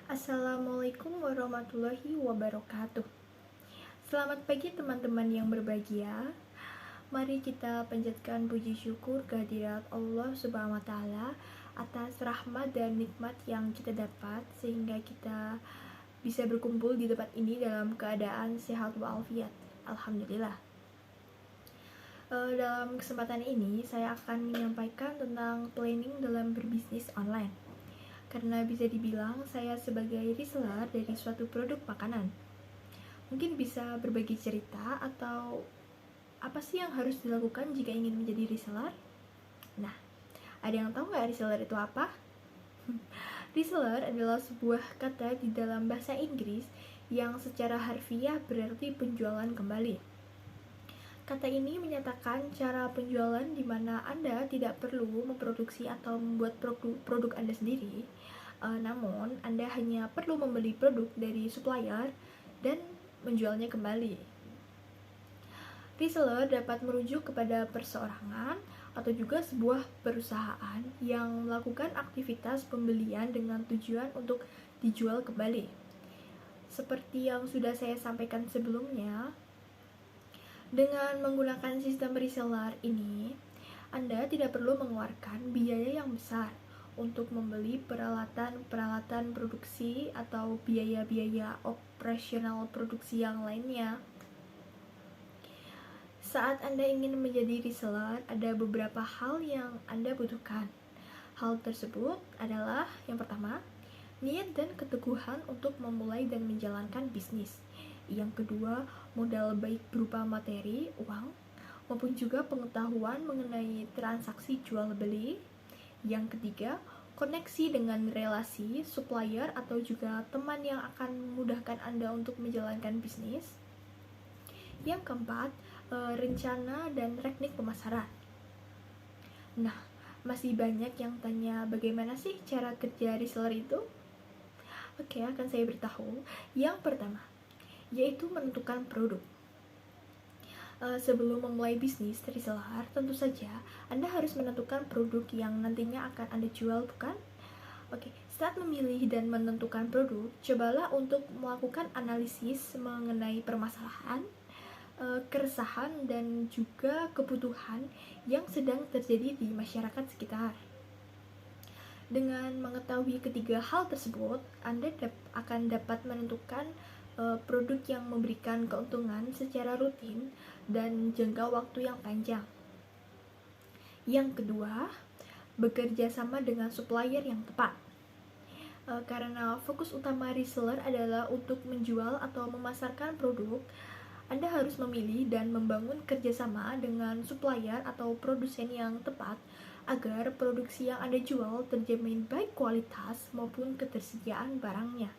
Assalamualaikum warahmatullahi wabarakatuh. Selamat pagi teman-teman yang berbahagia. Mari kita panjatkan puji syukur kehadirat Allah Subhanahu wa taala atas rahmat dan nikmat yang kita dapat sehingga kita bisa berkumpul di tempat ini dalam keadaan sehat walafiat. Alhamdulillah. Dalam kesempatan ini saya akan menyampaikan tentang planning dalam berbisnis online. Karena bisa dibilang saya sebagai reseller dari suatu produk makanan. Mungkin bisa berbagi cerita atau apa sih yang harus dilakukan jika ingin menjadi reseller? Nah, ada yang tahu nggak reseller itu apa? Reseller adalah sebuah kata di dalam bahasa Inggris yang secara harfiah berarti penjualan kembali. Kata ini menyatakan cara penjualan di mana Anda tidak perlu memproduksi atau membuat produk Anda sendiri, namun Anda hanya perlu membeli produk dari supplier dan menjualnya kembali. Reseller dapat merujuk kepada perseorangan atau juga sebuah perusahaan yang melakukan aktivitas pembelian dengan tujuan untuk dijual kembali. Seperti yang sudah saya sampaikan sebelumnya, dengan menggunakan sistem reseller ini, Anda tidak perlu mengeluarkan biaya yang besar untuk membeli peralatan produksi atau biaya-biaya operasional produksi yang lainnya. Saat Anda ingin menjadi reseller, ada beberapa hal yang Anda butuhkan. Hal tersebut adalah yang pertama, niat dan keteguhan untuk memulai dan menjalankan bisnis. Yang kedua, modal baik berupa materi, uang, maupun juga pengetahuan mengenai transaksi jual beli. Yang ketiga, koneksi dengan relasi, supplier, atau juga teman yang akan memudahkan Anda untuk menjalankan bisnis. Yang keempat, rencana dan teknik pemasaran. Nah, masih banyak yang tanya bagaimana sih cara kerja reseller itu? Oke, akan saya beritahu. Yang pertama, yaitu menentukan produk. Sebelum memulai bisnis reseller, tentu saja Anda harus menentukan produk yang nantinya akan Anda jual, bukan? Oke, saat memilih dan menentukan produk, cobalah untuk melakukan analisis mengenai permasalahan, keresahan, dan juga kebutuhan yang sedang terjadi di masyarakat sekitar. Dengan mengetahui ketiga hal tersebut, Anda akan dapat menentukan produk yang memberikan keuntungan secara rutin dan jangka waktu yang panjang. Yang kedua, bekerja sama dengan supplier yang tepat. Karena fokus utama reseller adalah untuk menjual atau memasarkan produk, Anda harus memilih dan membangun kerjasama dengan supplier atau produsen yang tepat agar produksi yang Anda jual terjamin baik kualitas maupun ketersediaan barangnya.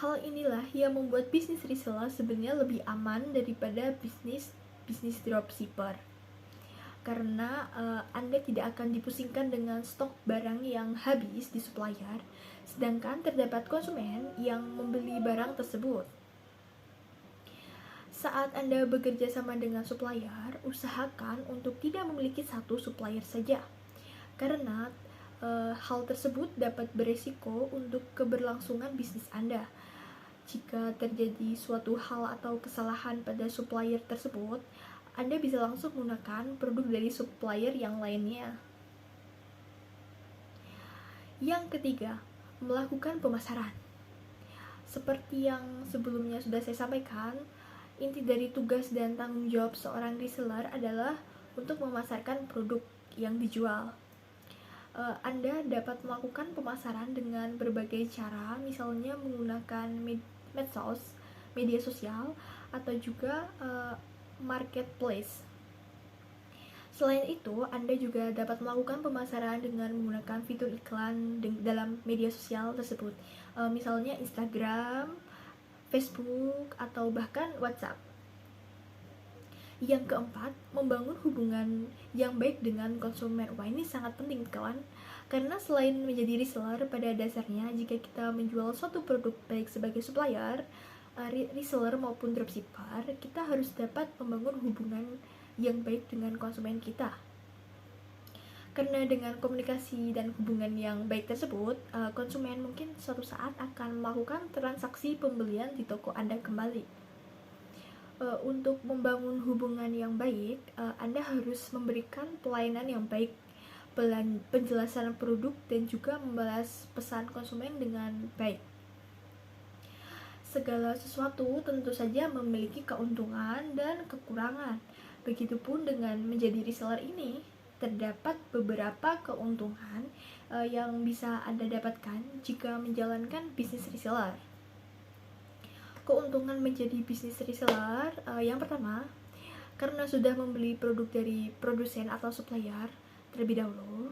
Hal inilah yang membuat bisnis reseller sebenarnya lebih aman daripada bisnis dropshipper. Karena Anda tidak akan dipusingkan dengan stok barang yang habis di supplier, sedangkan terdapat konsumen yang membeli barang tersebut. Saat Anda bekerja sama dengan supplier, usahakan untuk tidak memiliki satu supplier saja, karena hal tersebut dapat beresiko untuk keberlangsungan bisnis Anda. Jika terjadi suatu hal atau kesalahan pada supplier tersebut, Anda bisa langsung menggunakan produk dari supplier yang lainnya. Yang ketiga, melakukan pemasaran. Seperti yang sebelumnya sudah saya sampaikan, inti dari tugas dan tanggung jawab seorang reseller adalah untuk memasarkan produk yang dijual. Anda dapat melakukan pemasaran dengan berbagai cara, misalnya menggunakan medsos, media sosial, atau juga marketplace. Selain itu, Anda juga dapat melakukan pemasaran dengan menggunakan fitur iklan dalam media sosial tersebut, misalnya Instagram, Facebook, atau bahkan WhatsApp. Yang keempat, membangun hubungan yang baik dengan konsumen. Wah, ini sangat penting, kawan. Karena selain menjadi reseller, pada dasarnya jika kita menjual suatu produk baik sebagai supplier, reseller maupun dropshipper, kita harus dapat membangun hubungan yang baik dengan konsumen kita. Karena dengan komunikasi dan hubungan yang baik tersebut, konsumen mungkin suatu saat akan melakukan transaksi pembelian di toko Anda kembali. Untuk membangun hubungan yang baik, Anda harus memberikan pelayanan yang baik, penjelasan produk, dan juga membalas pesan konsumen dengan baik. Segala sesuatu tentu saja memiliki keuntungan dan kekurangan. Begitupun dengan menjadi reseller ini, terdapat beberapa keuntungan yang bisa Anda dapatkan jika menjalankan bisnis reseller. Keuntungan menjadi bisnis reseller yang pertama, karena sudah membeli produk dari produsen atau supplier terlebih dahulu,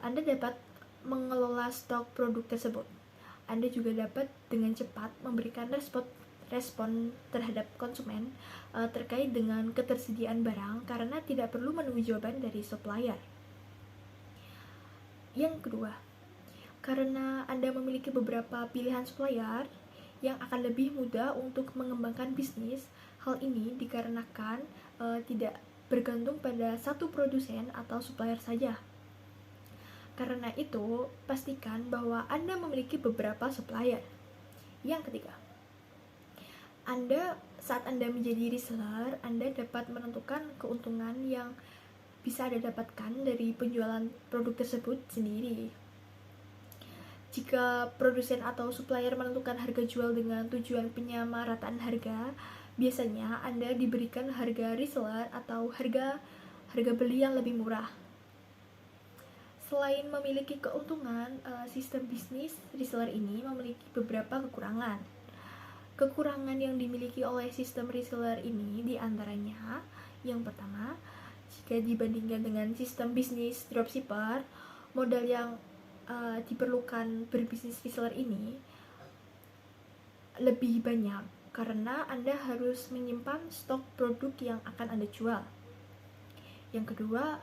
Anda dapat mengelola stok produk tersebut. Anda juga dapat dengan cepat memberikan respon terhadap konsumen terkait dengan ketersediaan barang karena tidak perlu menunggu jawaban dari supplier. Yang kedua, karena Anda memiliki beberapa pilihan supplier yang akan lebih mudah untuk mengembangkan bisnis. Hal ini dikarenakan tidak bergantung pada satu produsen atau supplier saja. Karena itu, pastikan bahwa Anda memiliki beberapa supplier. Yang ketiga, saat Anda menjadi reseller, Anda dapat menentukan keuntungan yang bisa Anda dapatkan dari penjualan produk tersebut sendiri. Jika produsen atau supplier menentukan harga jual dengan tujuan penyamarataan harga, biasanya Anda diberikan harga reseller atau harga beli yang lebih murah. Selain memiliki keuntungan, sistem bisnis reseller ini memiliki beberapa kekurangan. Kekurangan yang dimiliki oleh sistem reseller ini diantaranya, yang pertama, jika dibandingkan dengan sistem bisnis dropshipper, modal yang diperlukan berbisnis reseller ini lebih banyak karena Anda harus menyimpan stok produk yang akan Anda jual. Yang kedua,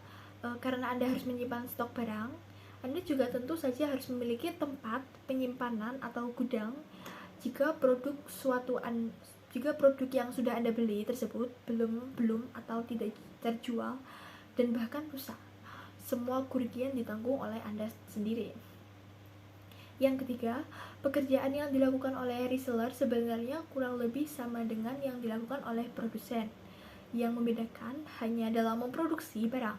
karena Anda harus menyimpan stok barang, Anda juga tentu saja harus memiliki tempat penyimpanan atau gudang jika produk yang sudah Anda beli tersebut belum atau tidak terjual dan bahkan rusak. Semua kerugian ditanggung oleh Anda sendiri. Yang ketiga, pekerjaan yang dilakukan oleh reseller sebenarnya kurang lebih sama dengan yang dilakukan oleh produsen. Yang membedakan hanya dalam memproduksi barang.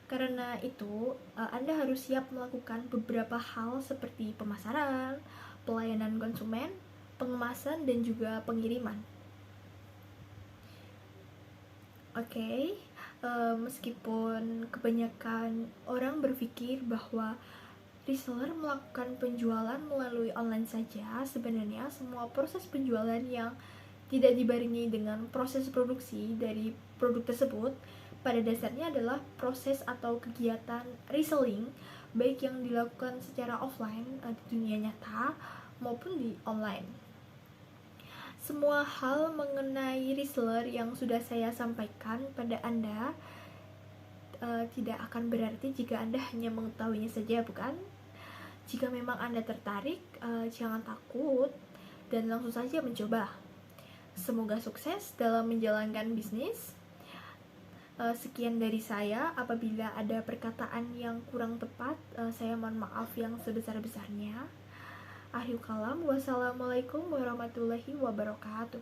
Karena itu, Anda harus siap melakukan beberapa hal seperti pemasaran, pelayanan konsumen, pengemasan, dan juga pengiriman. Oke, meskipun kebanyakan orang berpikir bahwa reseller melakukan penjualan melalui online saja, sebenarnya semua proses penjualan yang tidak dibarengi dengan proses produksi dari produk tersebut pada dasarnya adalah proses atau kegiatan reselling, baik yang dilakukan secara offline di dunia nyata maupun di online. Semua hal mengenai reseller yang sudah saya sampaikan pada Anda tidak akan berarti jika Anda hanya mengetahuinya saja, bukan? Jika memang Anda tertarik, jangan takut dan langsung saja mencoba. Semoga sukses dalam menjalankan bisnis. Sekian dari saya. Apabila ada perkataan yang kurang tepat, saya mohon maaf yang sebesar-besarnya. Akhirul kalam, wassalamualaikum warahmatullahi wabarakatuh.